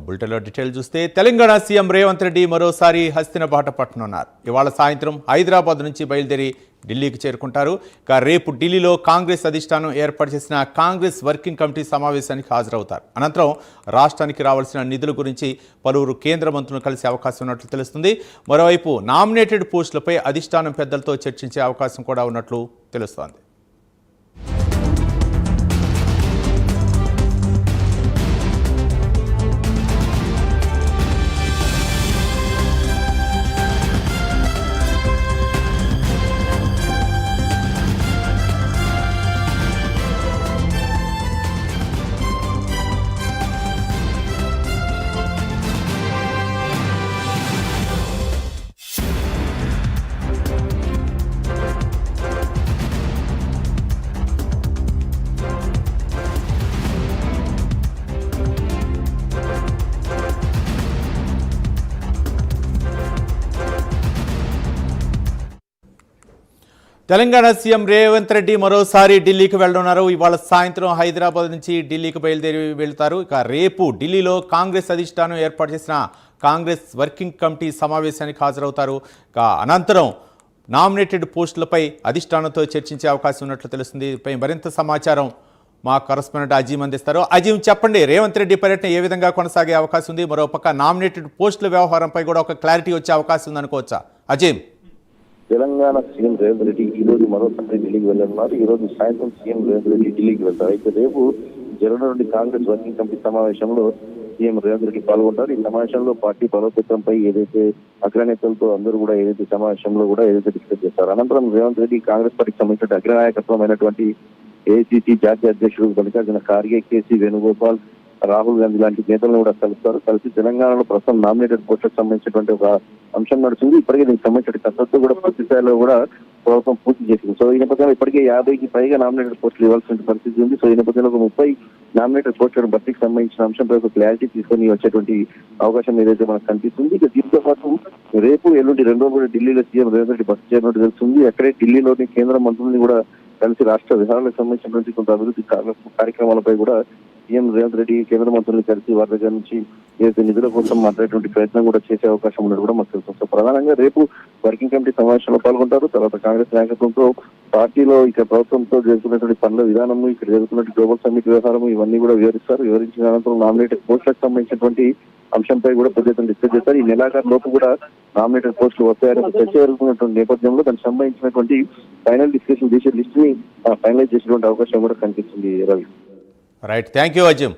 బులెటిన్లో డీటెయిల్ చూస్తే తెలంగాణ సీఎం రేవంత్ రెడ్డి మరోసారి హస్తిన బాట పట్టనున్నారు. ఇవాళ సాయంత్రం హైదరాబాద్ నుంచి బయలుదేరి ఢిల్లీకి చేరుకుంటారు. ఇక రేపు ఢిల్లీలో కాంగ్రెస్ అధిష్టానం ఏర్పాటు చేసిన కాంగ్రెస్ వర్కింగ్ కమిటీ సమావేశానికి హాజరవుతారు. అనంతరం రాష్ట్రానికి రావాల్సిన నిధుల గురించి పలువురు కేంద్ర మంత్రులను కలిసే అవకాశం ఉన్నట్లు తెలుస్తుంది. మరోవైపు నామినేటెడ్ పోస్టులపై అధిష్టానం పెద్దలతో చర్చించే అవకాశం కూడా ఉన్నట్లు తెలుస్తోంది. తెలంగాణ సీఎం రేవంత్ రెడ్డి మరోసారి ఢిల్లీకి వెళ్లనున్నారు. ఇవాళ సాయంత్రం హైదరాబాద్ నుంచి ఢిల్లీకి బయలుదేరి వెళ్తారు. ఇక రేపు ఢిల్లీలో కాంగ్రెస్ అధిష్టానం ఏర్పాటు చేసిన కాంగ్రెస్ వర్కింగ్ కమిటీ సమావేశానికి హాజరవుతారు. ఇక అనంతరం నామినేటెడ్ పోస్టులపై అధిష్టానంతో చర్చించే అవకాశం ఉన్నట్లు తెలుస్తుంది. దీనిపై మరింత సమాచారం మా కరెస్పాండెంట్ అజీమ్ అందిస్తారు. అజీమ్, చెప్పండి, రేవంత్ రెడ్డి పర్యటన ఏ విధంగా కొనసాగే అవకాశం ఉంది? మరోపక్క నామినేటెడ్ పోస్టుల వ్యవహారంపై కూడా ఒక క్లారిటీ వచ్చే అవకాశం ఉందనుకోవచ్చా? అజీమ్. తెలంగాణ సీఎం రేవంత్ రెడ్డి ఈ రోజు మరోసారి ఢిల్లీకి వెళ్లనున్నారు. ఈ రోజు సాయంత్రం సీఎం రేవంత్ రెడ్డి ఢిల్లీకి వెళ్తారు. అయితే రేపు జరగనున్న కాంగ్రెస్ వర్కింగ్ కమిటీ సమావేశంలో సీఎం రేవంత్ రెడ్డి పాల్గొంటారు. ఈ సమావేశంలో పార్టీ బలోపేతంపై ఏదైతే అగ్రనేతలతో అందరూ కూడా ఏదైతే సమావేశంలో కూడా ఏదైతే డిస్కస్ చేస్తారు. అనంతరం రేవంత్ రెడ్డి కాంగ్రెస్ పార్టీకి సంబంధించిన అగ్రనాయకత్వమైనటువంటి ఏఐసీసీ జాతీయ అధ్యక్షుడు మల్లికార్జున ఖార్గే, కేసీ వేణుగోపాల్, రాహుల్ గాంధీ లాంటి నేతలను కూడా కలుస్తారు. కలిసి తెలంగాణలో ప్రస్తుతం నామినేటెడ్ పోస్టులకు సంబంధించినటువంటి ఒక అంశం నడుస్తుంది. ఇప్పటికే దీనికి సంబంధించిన కసరత్తు కూడా పూర్తి స్థాయిలో కూడా ప్రభుత్వం పూర్తి చేసింది. సో ఈ నేపథ్యంలో ఇప్పటికే 50కి పైగా నామినేటెడ్ పోస్టులు ఇవ్వాల్సిన పరిస్థితి ఉంది. సో ఈ నేపథ్యంలో ఒక 30 నామినేటెడ్ పోస్టుల భర్తీకి సంబంధించిన అంశంపై ఒక క్లారిటీ తీసుకొని వచ్చేటువంటి అవకాశం ఏదైతే మనకు కనిపిస్తుంది. ఇక దీంతో పాటు రేపు ఎల్లుండి 2 రోజులు కూడా ఢిల్లీలో సీఎం రేవంత్ రెడ్డి బస్సు చేరినట్టు తెలుస్తుంది. అక్కడే ఢిల్లీలోని కేంద్ర మంత్రుల్ని కూడా కలిసి రాష్ట్ర విధానాలకు సంబంధించినటువంటి కొంత అభివృద్ధి కార్యక్రమాలపై కూడా సీఎం రేవంత్ రెడ్డి కేంద్ర మంత్రుల్ని కలిసి వారి దగ్గర నుంచి ఏదైతే నిధుల కోసం మాట్లాడేటువంటి ప్రయత్నం కూడా చేసే అవకాశం ఉన్నది కూడా మాకు తెలుసు. సో ప్రధానంగా రేపు వర్కింగ్ కమిటీ సమావేశంలో పాల్గొంటారు. తర్వాత కాంగ్రెస్ నాయకత్వంతో పార్టీలో ఇక ప్రభుత్వంతో జరుగుతున్నటువంటి పనుల విధానము, ఇక్కడ జరుగుతున్నటువంటి గ్లోబల్ సమ్మిట్ వ్యవహారము ఇవన్నీ కూడా వివరిస్తారు. వివరించిన అనంతరం నామినేటెడ్ పోస్టులకు సంబంధించినటువంటి అంశంపై కూడా పెద్ద ఎత్తున డిస్కస్ చేస్తారు. ఈ నెలాఖరు లోపు కూడా నామినేటెడ్ పోస్టులు వస్తాయని చర్చ జరుగుతున్నటువంటి నేపథ్యంలో దానికి సంబంధించినటువంటి ఫైనల్ డిస్కషన్ చేసే లిస్ట్ ని ఫైనలైజ్ చేసేటువంటి అవకాశం కూడా కనిపిస్తుంది. Ravi. Right, thank you Azeem.